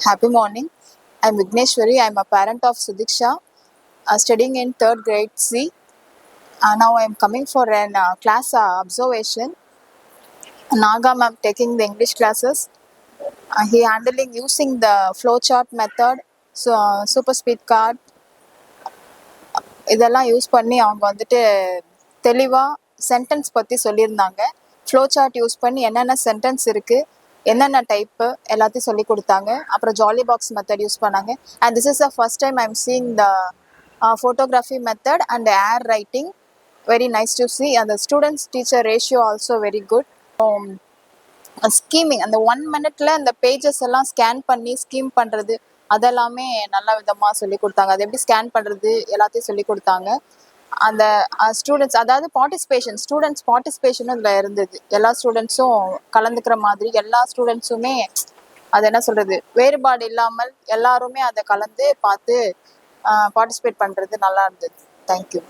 Happy morning. I'm Vigneshwari. I'm a parent of Sudiksha, studying in third grade C. Now I'm coming for an class observation. Naga ma'am taking the English classes. He handling using the flowchart method, so super speed card இதெல்லாம் use பண்ணி அவங்க வந்துட்டு தெளிவாக sentence பற்றி சொல்லியிருந்தாங்க. Flow chart use பண்ணி என்னென்ன sentence இருக்குது, என்னென்ன டைப்பு எல்லாத்தையும் சொல்லி கொடுத்தாங்க. அப்புறம் ஜாலி பாக்ஸ் மெத்தட் யூஸ் பண்ணாங்க. And this is the first time I am seeing the photography method and air writing. Very nice to see. அந்த students teacher ratio also very good. Skimming அந்த 1 minute அந்த pages எல்லாம் scan பண்ணி scheme பண்ணுறது அதெல்லாமே நல்ல விதமாக சொல்லி கொடுத்தாங்க. அது எப்படி ஸ்கேன் பண்ணுறது எல்லாத்தையும் சொல்லி கொடுத்தாங்க. அந்த ஸ்டூடெண்ட்ஸ் அதாவது ஸ்டூடெண்ட்ஸ் பார்ட்டிசிபேஷனும் இதில் இருந்தது. எல்லா ஸ்டூடெண்ட்ஸும் கலந்துக்கிற மாதிரி, எல்லா ஸ்டூடெண்ட்ஸுமே அது என்ன சொல்கிறது, வேறுபாடு இல்லாமல் எல்லாருமே அதை கலந்து பார்த்து பார்ட்டிசிபேட் பண்ணுறது நல்லா இருந்தது. தேங்க்யூ.